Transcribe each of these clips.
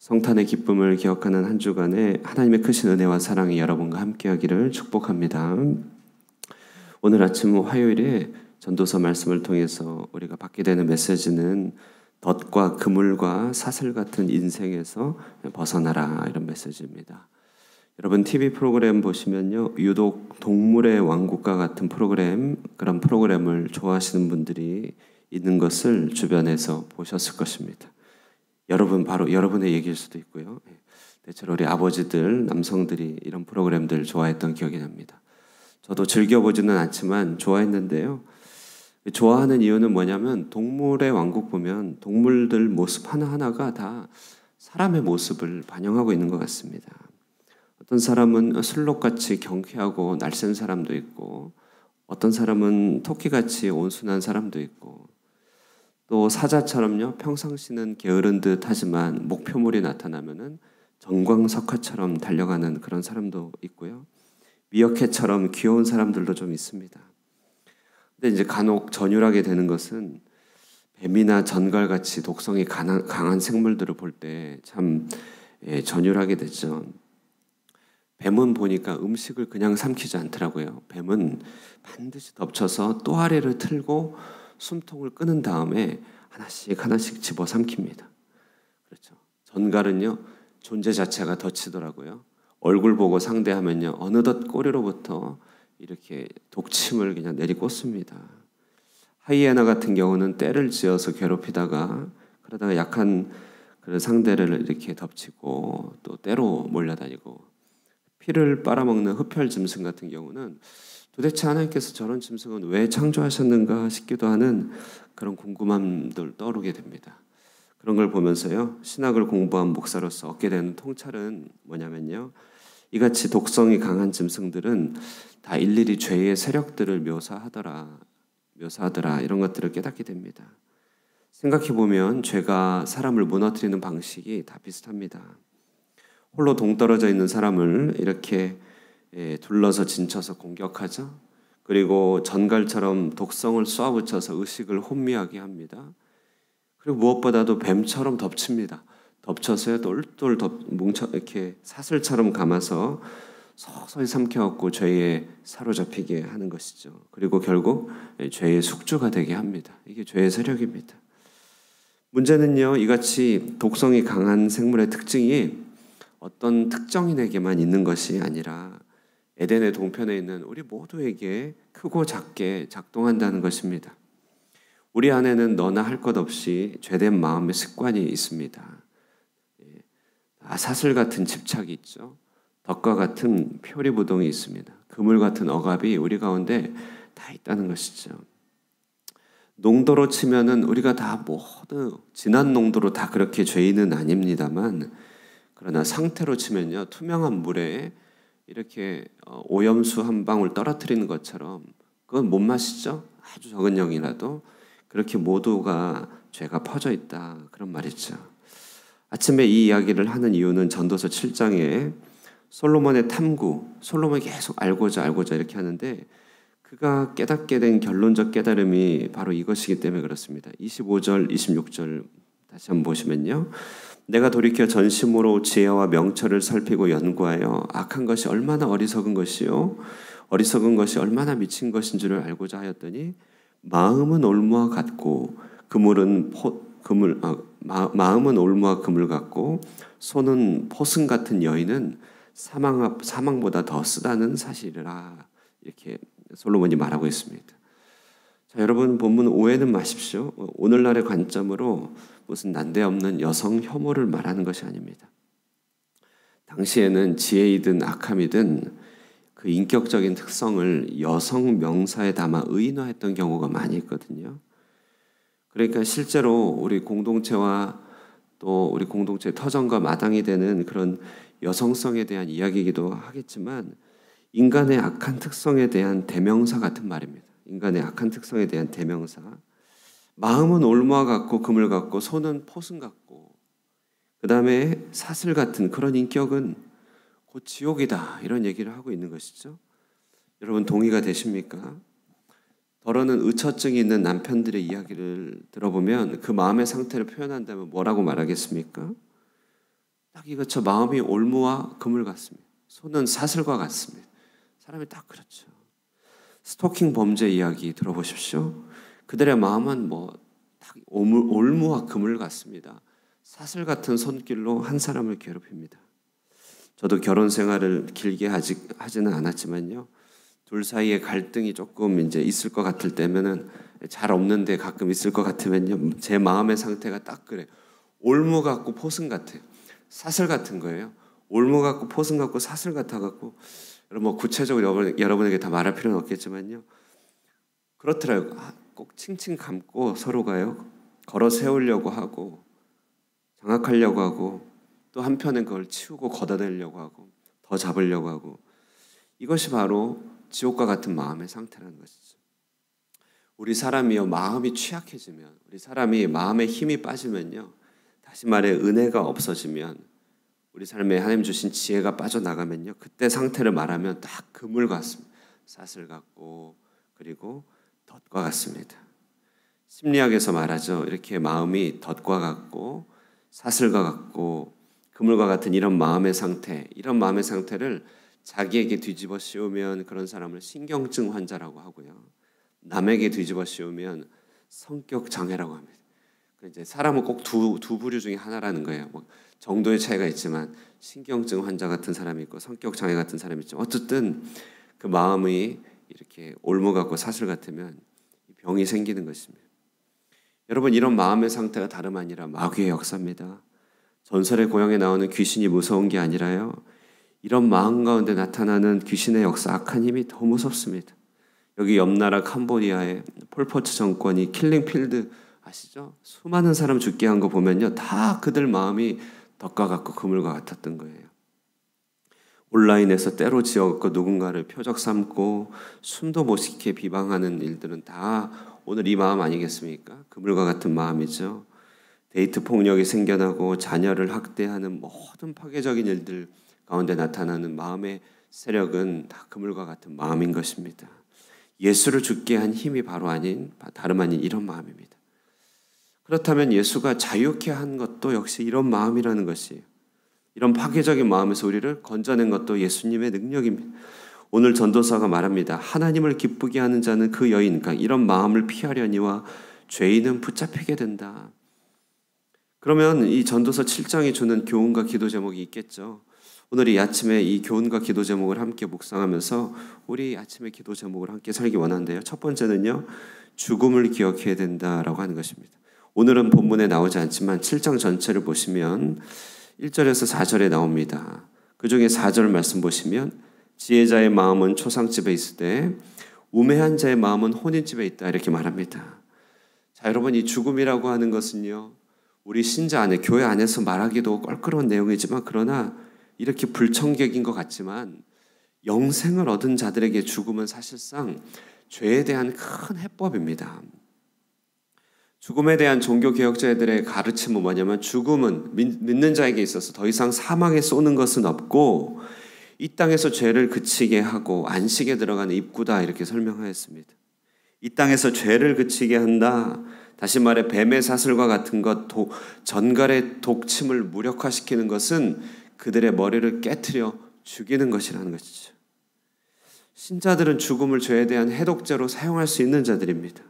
성탄의 기쁨을 기억하는 한 주간에 하나님의 크신 은혜와 사랑이 여러분과 함께하기를 축복합니다. 오늘 아침 화요일에 전도서 말씀을 통해서 우리가 받게 되는 메시지는 덫과 그물과 사슬 같은 인생에서 벗어나라, 이런 메시지입니다. 여러분 TV 프로그램 보시면요, 유독 동물의 왕국과 같은 그런 프로그램을 좋아하시는 분들이 있는 것을 주변에서 보셨을 것입니다. 바로 여러분의 얘기일 수도 있고요. 대체로 우리 아버지들, 남성들이 이런 프로그램들 좋아했던 기억이 납니다. 저도 즐겨보지는 않지만 좋아했는데요. 좋아하는 이유는 뭐냐면 동물의 왕국 보면 동물들 모습 하나하나가 다 사람의 모습을 반영하고 있는 것 같습니다. 어떤 사람은 술록같이 경쾌하고 날쌘 사람도 있고, 어떤 사람은 토끼같이 온순한 사람도 있고, 또 사자처럼요, 평상시는 게으른 듯 하지만 목표물이 나타나면은 정광석화처럼 달려가는 그런 사람도 있고요. 미어캣처럼 귀여운 사람들도 좀 있습니다. 근데 이제 간혹 전율하게 되는 것은 뱀이나 전갈같이 독성이 강한 생물들을 볼 때 참 전율하게 되죠. 뱀은 보니까 음식을 그냥 삼키지 않더라고요. 뱀은 반드시 덮쳐서 또아래를 틀고 숨통을 끄는 다음에 하나씩 집어 삼킵니다. 그렇죠. 전갈은요, 존재 자체가 덫이더라고요. 얼굴 보고 상대하면요, 어느덧 꼬리로부터 이렇게 독침을 그냥 내리꽂습니다. 하이에나 같은 경우는 떼를 지어서 괴롭히다가 그러다가 약한 그 상대를 이렇게 덮치고 또 떼로 몰려다니고, 피를 빨아먹는 흡혈짐승 같은 경우는 도대체 하나님께서 저런 짐승은 왜 창조하셨는가 싶기도 하는 그런 궁금함들 떠오르게 됩니다. 그런 걸 보면서요, 신학을 공부한 목사로서 얻게 되는 통찰은 뭐냐면요, 이같이 독성이 강한 짐승들은 다 일일이 죄의 세력들을 묘사하더라 이런 것들을 깨닫게 됩니다. 생각해보면 죄가 사람을 무너뜨리는 방식이 다 비슷합니다. 홀로 동떨어져 있는 사람을 이렇게 둘러서 진쳐서 공격하죠. 그리고 전갈처럼 독성을 쏘아붙여서 의식을 혼미하게 합니다. 그리고 무엇보다도 뱀처럼 덮칩니다. 덮쳐서 똘똘 뭉쳐 이렇게 사슬처럼 감아서 서서히 삼켜갖고 죄에 사로잡히게 하는 것이죠. 그리고 결국 죄의 숙주가 되게 합니다. 이게 죄의 세력입니다. 문제는요, 이같이 독성이 강한 생물의 특징이 어떤 특정인에게만 있는 것이 아니라 에덴의 동편에 있는 우리 모두에게 크고 작게 작동한다는 것입니다. 우리 안에는 너나 할 것 없이 죄된 마음의 습관이 있습니다. 사슬 같은 집착이 있죠. 덫과 같은 표리부동이 있습니다. 그물 같은 억압이 우리 가운데 다 있다는 것이죠. 농도로 치면은 우리가 다 모두 진한 농도로 다 그렇게 죄인은 아닙니다만, 그러나 상태로 치면요, 투명한 물에 이렇게 오염수 한 방울 떨어뜨리는 것처럼 그건 못 마시죠. 아주 적은 양이라도 그렇게 모두가 죄가 퍼져 있다, 그런 말이죠. 아침에 이 이야기를 하는 이유는 전도서 7장에 솔로몬의 탐구, 솔로몬이 계속 알고자 이렇게 하는데 그가 깨닫게 된 결론적 깨달음이 바로 이것이기 때문에 그렇습니다. 25절, 26절 다시 한번 보시면요, 내가 돌이켜 전심으로 지혜와 명철을 살피고 연구하여 악한 것이 얼마나 어리석은 것이요 어리석은 것이 얼마나 미친 것인 줄을 알고자 하였더니 마음은 올무와 같고 마음은 올무와 그물 같고 손은 포승 같은 여인은 사망보다 더 쓰다는 사실이라, 이렇게 솔로몬이 말하고 있습니다. 자, 여러분, 본문 오해는 마십시오. 오늘날의 관점으로 무슨 난데없는 여성 혐오를 말하는 것이 아닙니다. 당시에는 지혜이든 악함이든 그 인격적인 특성을 여성 명사에 담아 의인화했던 경우가 많이 있거든요. 그러니까 실제로 우리 공동체와 또 우리 공동체의 터전과 마당이 되는 그런 여성성에 대한 이야기이기도 하겠지만, 인간의 악한 특성에 대한 대명사 같은 말입니다. 인간의 악한 특성에 대한 대명사. 마음은 올무와 같고 그물 같고 손은 포승 같고, 그 다음에 사슬 같은 그런 인격은 곧 지옥이다, 이런 얘기를 하고 있는 것이죠. 여러분, 동의가 되십니까? 더러는 의처증이 있는 남편들의 이야기를 들어보면 그 마음의 상태를 표현한다면 뭐라고 말하겠습니까? 딱 이것처럼 마음이 올무와 그물 같습니다. 손은 사슬과 같습니다. 사람이 딱 그렇죠. 스토킹 범죄 이야기 들어보십시오. 그들의 마음은 딱 올무와 그물 같습니다. 사슬 같은 손길로 한 사람을 괴롭힙니다. 저도 결혼 생활을 길게 하지는 않았지만요. 둘 사이에 갈등이 조금 이제 있을 것 같을 때면은 잘 없는데 가끔 있을 것 같으면요. 제 마음의 상태가 딱 그래요. 올무 같고 포승 같아요. 사슬 같은 거예요. 올무 같고 포승 같고 사슬 같아갖고 여러분 구체적으로 여러분에게 다 말할 필요는 없겠지만요. 그렇더라고요. 꼭 칭칭 감고 서로가요. 걸어 세우려고 하고 장악하려고 하고 또 한편은 그걸 치우고 걷어내려고 하고 더 잡으려고 하고 이것이 바로 지옥과 같은 마음의 상태라는 것이죠. 우리 사람이요 마음이 취약해지면 우리 사람이 마음에 힘이 빠지면요 다시 말해 은혜가 없어지면 우리 삶에 하나님 주신 지혜가 빠져나가면요 그때 상태를 말하면 딱 그물 같습니다. 사슬 같고 그리고 덫과 같습니다. 심리학에서 말하죠. 이렇게 마음이 덫과 같고 사슬과 같고 그물과 같은 이런 마음의 상태, 이런 마음의 상태를 자기에게 뒤집어 씌우면 그런 사람을 신경증 환자라고 하고요. 남에게 뒤집어 씌우면 성격 장애라고 합니다. 이제 사람은 꼭 두 부류 중에 하나라는 거예요. 정도의 차이가 있지만 신경증 환자 같은 사람이 있고 성격 장애 같은 사람이 있죠. 어쨌든 그 마음이 이렇게 올무 같고 사슬 같으면 병이 생기는 것입니다. 여러분 이런 마음의 상태가 다름 아니라 마귀의 역사입니다. 전설의 고향에 나오는 귀신이 무서운 게 아니라요. 이런 마음 가운데 나타나는 귀신의 역사, 악한 힘이 더 무섭습니다. 여기 옆나라 캄보디아의 폴포트 정권이 킬링필드 아시죠? 수많은 사람 죽게 한 거 보면요. 다 그들 마음이 덫과 같고 그물과 같았던 거예요. 온라인에서 때로 지어갖고 누군가를 표적 삼고 숨도 못 쉬게 비방하는 일들은 다 오늘 이 마음 아니겠습니까? 그물과 같은 마음이죠. 데이트 폭력이 생겨나고 자녀를 학대하는 모든 파괴적인 일들 가운데 나타나는 마음의 세력은 다 그물과 같은 마음인 것입니다. 예수를 죽게 한 힘이 다름 아닌 이런 마음입니다. 그렇다면 예수가 자유케 한 것도 역시 이런 마음이라는 것이에요. 이런 파괴적인 마음에서 우리를 건져낸 것도 예수님의 능력입니다. 오늘 전도사가 말합니다. 하나님을 기쁘게 하는 자는 그 여인, 그러니까 이런 마음을 피하려니와 죄인은 붙잡히게 된다. 그러면 이 전도서 7장이 주는 교훈과 기도 제목이 있겠죠. 오늘 이 아침에 이 교훈과 기도 제목을 함께 묵상하면서 우리 아침의 기도 제목을 함께 살기 원하는데요. 첫 번째는요. 죽음을 기억해야 된다라고 하는 것입니다. 오늘은 본문에 나오지 않지만 7장 전체를 보시면 1절에서 4절에 나옵니다. 그 중에 4절 말씀 보시면 지혜자의 마음은 초상집에 있을 때 우매한 자의 마음은 혼인집에 있다 이렇게 말합니다. 자, 여러분 이 죽음이라고 하는 것은요. 우리 신자 안에 교회 안에서 말하기도 껄끄러운 내용이지만 그러나 이렇게 불청객인 것 같지만 영생을 얻은 자들에게 죽음은 사실상 죄에 대한 큰 해법입니다. 죽음에 대한 종교개혁자들의 가르침은 뭐냐면 죽음은 믿는 자에게 있어서 더 이상 사망에 쏘는 것은 없고 이 땅에서 죄를 그치게 하고 안식에 들어가는 입구다 이렇게 설명하였습니다. 이 땅에서 죄를 그치게 한다. 다시 말해 뱀의 사슬과 같은 것, 전갈의 독침을 무력화시키는 것은 그들의 머리를 깨트려 죽이는 것이라는 것이죠. 신자들은 죽음을 죄에 대한 해독제로 사용할 수 있는 자들입니다.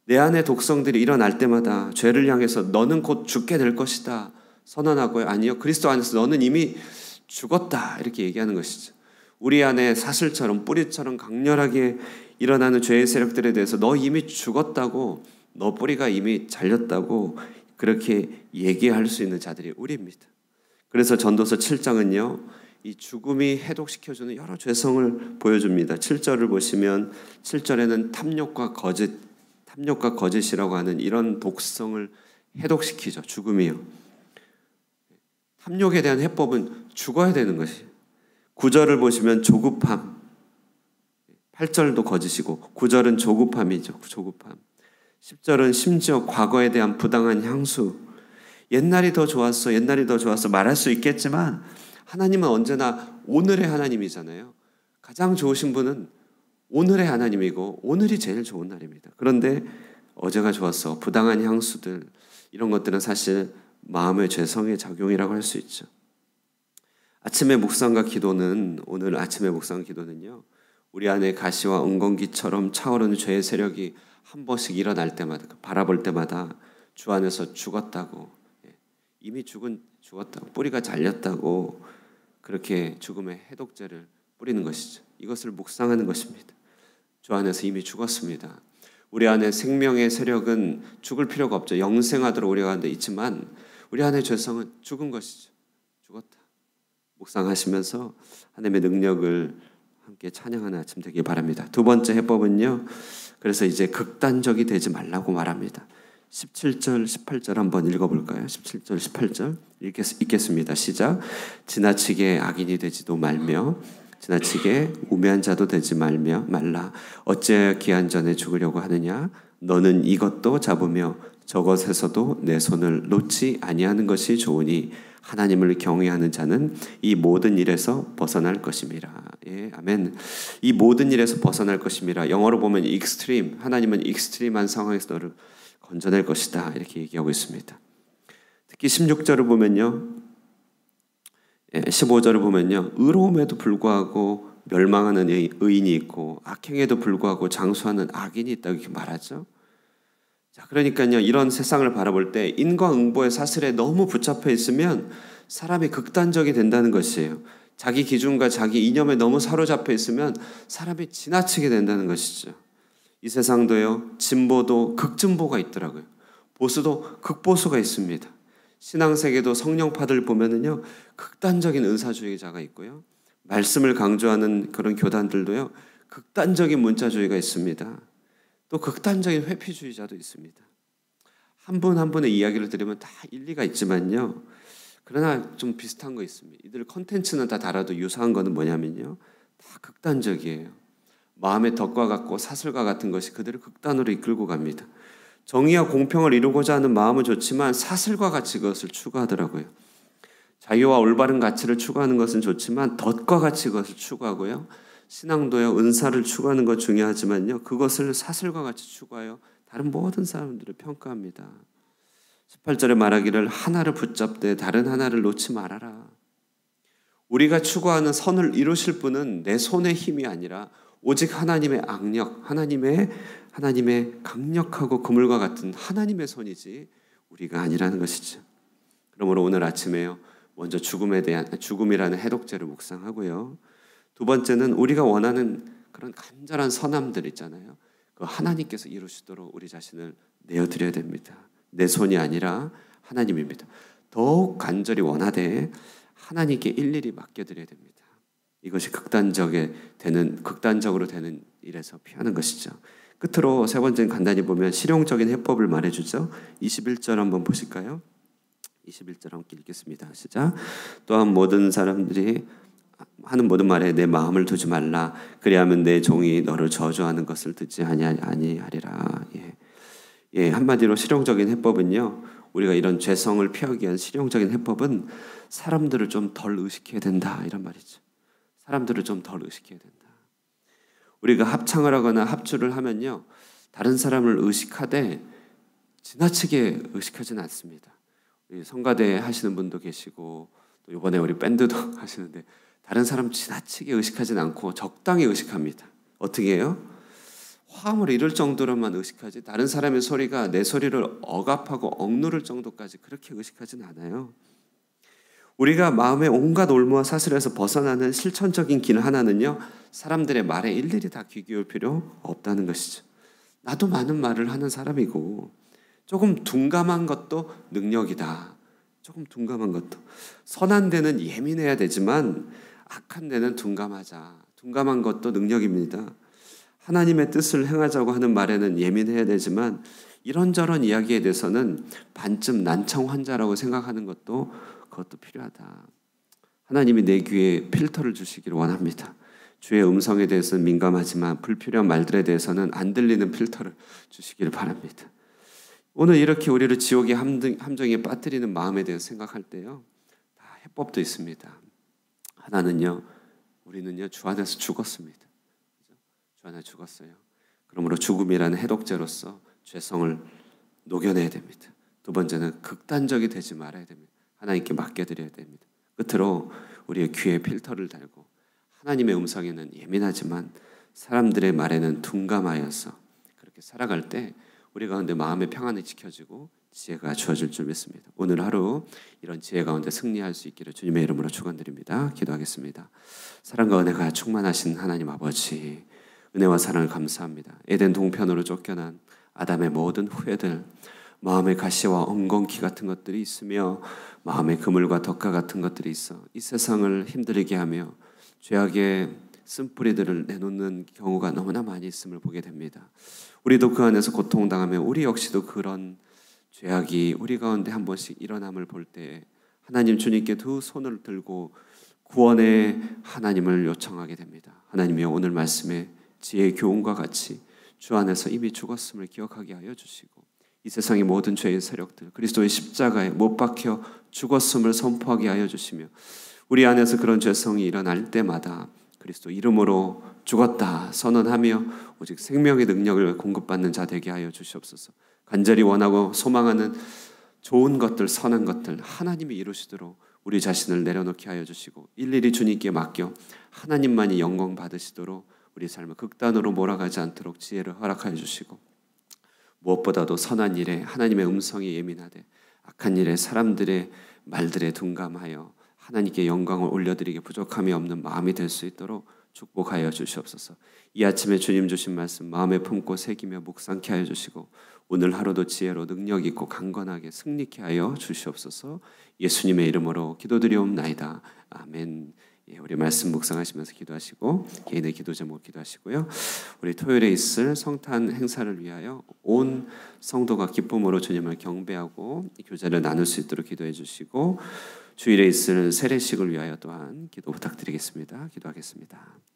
내 안의 독성들이 일어날 때마다 죄를 향해서 너는 곧 죽게 될 것이다 선언하고요. 아니요. 그리스도 안에서 너는 이미 죽었다 이렇게 얘기하는 것이죠. 우리 안에 사슬처럼 뿌리처럼 강렬하게 일어나는 죄의 세력들에 대해서 너 이미 죽었다고 너 뿌리가 이미 잘렸다고 그렇게 얘기할 수 있는 자들이 우리입니다. 그래서 전도서 7장은요. 이 죽음이 해독시켜주는 여러 죄성을 보여줍니다. 7절을 보시면 7절에는 탐욕과 거짓이라고 하는 이런 독성을 해독시키죠. 죽음이요. 탐욕에 대한 해법은 죽어야 되는 것이에요. 9절을 보시면 조급함. 8절도 거짓이고 9절은 조급함이죠. 조급함. 10절은 심지어 과거에 대한 부당한 향수. 옛날이 더 좋았어. 옛날이 더 좋았어. 말할 수 있겠지만 하나님은 언제나 오늘의 하나님이잖아요. 가장 좋으신 분은 오늘의 하나님이고 오늘이 제일 좋은 날입니다. 그런데 어제가 좋았어. 부당한 향수들 이런 것들은 사실 마음의 죄성의 작용이라고 할 수 있죠. 아침의 묵상과 기도는 오늘 아침의 묵상 기도는요. 우리 안에 가시와 은건기처럼 차오르는 죄의 세력이 한 번씩 일어날 때마다 바라볼 때마다 주 안에서 죽었다고 이미 죽었다고 뿌리가 잘렸다고 그렇게 죽음의 해독제를 뿌리는 것이죠. 이것을 묵상하는 것입니다. 주 안에서 이미 죽었습니다. 우리 안에 생명의 세력은 죽을 필요가 없죠. 영생하도록 우리 가운데 있지만 우리 안의 죄성은 죽은 것이죠. 죽었다. 묵상하시면서 하나님의 능력을 함께 찬양하는 아침 되길 바랍니다. 두 번째 해법은요. 그래서 이제 극단적이 되지 말라고 말합니다. 17절, 18절 한번 읽어볼까요? 17절, 18절 읽겠습니다. 시작. 지나치게 악인이 되지도 말며 지나치게 우매한 자도 되지 말라. 어찌하여 기한 전에 죽으려고 하느냐? 너는 이것도 잡으며 저것에서도 내 손을 놓지 아니하는 것이 좋으니 하나님을 경외하는 자는 이 모든 일에서 벗어날 것임이라. 예, 아멘. 이 모든 일에서 벗어날 것임이라. 영어로 보면 extreme, 하나님은 extreme한 상황에서 너를 건져낼 것이다. 이렇게 얘기하고 있습니다. 특히 16절을 보면요. 15절을 보면요. 의로움에도 불구하고 멸망하는 의인이 있고 악행에도 불구하고 장수하는 악인이 있다고 이렇게 말하죠. 자, 그러니까요. 이런 세상을 바라볼 때 인과응보의 사슬에 너무 붙잡혀 있으면 사람이 극단적이 된다는 것이에요. 자기 기준과 자기 이념에 너무 사로잡혀 있으면 사람이 지나치게 된다는 것이죠. 이 세상도요. 진보도 극진보가 있더라고요. 보수도 극보수가 있습니다. 신앙세계도 성령파들 보면은요. 극단적인 은사주의자가 있고요. 말씀을 강조하는 그런 교단들도요. 극단적인 문자주의가 있습니다. 또 극단적인 회피주의자도 있습니다. 한 분 한 분의 이야기를 들으면 다 일리가 있지만요. 그러나 좀 비슷한 거 있습니다. 이들 컨텐츠는 다 달아도 유사한 거는 뭐냐면요. 다 극단적이에요. 마음의 덫과 같고 사슬과 같은 것이 그들을 극단으로 이끌고 갑니다. 정의와 공평을 이루고자 하는 마음은 좋지만 사슬과 같이 그것을 추구하더라고요. 자유와 올바른 가치를 추구하는 것은 좋지만 덫과 같이 그것을 추구하고요. 신앙도요. 은사를 추구하는 것 중요하지만요. 그것을 사슬과 같이 추구하여 다른 모든 사람들을 평가합니다. 18절에 말하기를 하나를 붙잡되 다른 하나를 놓지 말아라. 우리가 추구하는 선을 이루실 분은 내 손의 힘이 아니라 오직 하나님의 악력, 하나님의 강력하고 그물과 같은 하나님의 손이지 우리가 아니라는 것이죠. 그러므로 오늘 아침에요. 먼저 죽음이라는 해독제를 묵상하고요. 두 번째는 우리가 원하는 그런 간절한 선함들 있잖아요. 그 하나님께서 이루시도록 우리 자신을 내어드려야 됩니다. 내 손이 아니라 하나님입니다. 더욱 간절히 원하되 하나님께 일일이 맡겨드려야 됩니다. 이것이 극단적으로 되는 일에서 피하는 것이죠. 끝으로 세 번째는 간단히 보면 실용적인 해법을 말해주죠. 21절 한번 보실까요? 21절 함께 읽겠습니다. 시작. 또한 모든 사람들이 하는 모든 말에 내 마음을 두지 말라. 그리하면 내 종이 너를 저주하는 것을 듣지 아니하리라. 예, 한마디로 실용적인 해법은요. 우리가 이런 죄성을 피하기 위한 실용적인 해법은 사람들을 좀 덜 의식해야 된다. 이런 말이죠. 사람들을 좀 덜 의식해야 된다. 우리가 합창을 하거나 합주를 하면요. 다른 사람을 의식하되 지나치게 의식하지는 않습니다. 우리 성가대 하시는 분도 계시고 또 이번에 우리 밴드도 하시는데 다른 사람 지나치게 의식하지는 않고 적당히 의식합니다. 어떻게 해요? 화음을 이룰 정도로만 의식하지 다른 사람의 소리가 내 소리를 억압하고 억누를 정도까지 그렇게 의식하지는 않아요. 우리가 마음의 온갖 올무와 사슬에서 벗어나는 실천적인 길 하나는요. 사람들의 말에 일일이 다 귀 기울 필요 없다는 것이죠. 나도 많은 말을 하는 사람이고 조금 둔감한 것도 능력이다. 조금 둔감한 것도. 선한 데는 예민해야 되지만 악한 데는 둔감하자. 둔감한 것도 능력입니다. 하나님의 뜻을 행하자고 하는 말에는 예민해야 되지만 이런저런 이야기에 대해서는 반쯤 난청 환자라고 생각하는 그것도 필요하다. 하나님이 내 귀에 필터를 주시기를 원합니다. 주의 음성에 대해서는 민감하지만 불필요한 말들에 대해서는 안 들리는 필터를 주시기를 바랍니다. 오늘 이렇게 우리를 지옥의 함정에 빠뜨리는 마음에 대해서 생각할 때요. 다 해법도 있습니다. 하나는요. 우리는요. 주 안에서 죽었습니다. 주 안에 죽었어요. 그러므로 죽음이라는 해독제로서 죄성을 녹여내야 됩니다. 두 번째는 극단적이 되지 말아야 됩니다. 하나님께 맡겨드려야 됩니다. 끝으로 우리의 귀에 필터를 달고 하나님의 음성에는 예민하지만 사람들의 말에는 둔감하여서 그렇게 살아갈 때 우리 가운데 마음의 평안이 지켜지고 지혜가 주어질 줄 믿습니다. 오늘 하루 이런 지혜 가운데 승리할 수 있기를 주님의 이름으로 축원드립니다. 기도하겠습니다. 사랑과 은혜가 충만하신 하나님 아버지, 은혜와 사랑을 감사합니다. 에덴 동편으로 쫓겨난 아담의 모든 후예들, 마음의 가시와 엉겅퀴 같은 것들이 있으며 마음의 그물과 덕가 같은 것들이 있어 이 세상을 힘들게 하며 죄악의 쓴뿌리들을 내놓는 경우가 너무나 많이 있음을 보게 됩니다. 우리도 그 안에서 고통당하며 우리 역시도 그런 죄악이 우리 가운데 한 번씩 일어남을 볼 때 하나님 주님께 두 손을 들고 구원의 하나님을 요청하게 됩니다. 하나님이여, 오늘 말씀에 지혜의 교훈과 같이 주 안에서 이미 죽었음을 기억하게 하여 주시고 이 세상의 모든 죄의 세력들 그리스도의 십자가에 못 박혀 죽었음을 선포하게 하여 주시며 우리 안에서 그런 죄성이 일어날 때마다 그리스도 이름으로 죽었다 선언하며 오직 생명의 능력을 공급받는 자 되게 하여 주시옵소서. 간절히 원하고 소망하는 좋은 것들, 선한 것들 하나님이 이루시도록 우리 자신을 내려놓게 하여 주시고 일일이 주님께 맡겨 하나님만이 영광 받으시도록 우리 삶을 극단으로 몰아가지 않도록 지혜를 허락하여 주시고 무엇보다도 선한 일에 하나님의 음성이 예민하되 악한 일에 사람들의 말들에 둔감하여 하나님께 영광을 올려드리기 부족함이 없는 마음이 될 수 있도록 축복하여 주시옵소서. 이 아침에 주님 주신 말씀 마음에 품고 새기며 묵상케 하여 주시고 오늘 하루도 지혜로 능력 있고 강건하게 승리케 하여 주시옵소서. 예수님의 이름으로 기도드리옵나이다. 아멘. 예, 우리 말씀 묵상하시면서 기도하시고 개인의 기도 제목 기도하시고요. 우리 토요일에 있을 성탄 행사를 위하여 온 성도가 기쁨으로 주님을 경배하고 교제를 나눌 수 있도록 기도해 주시고 주일에 있을 세례식을 위하여 또한 기도 부탁드리겠습니다. 기도하겠습니다.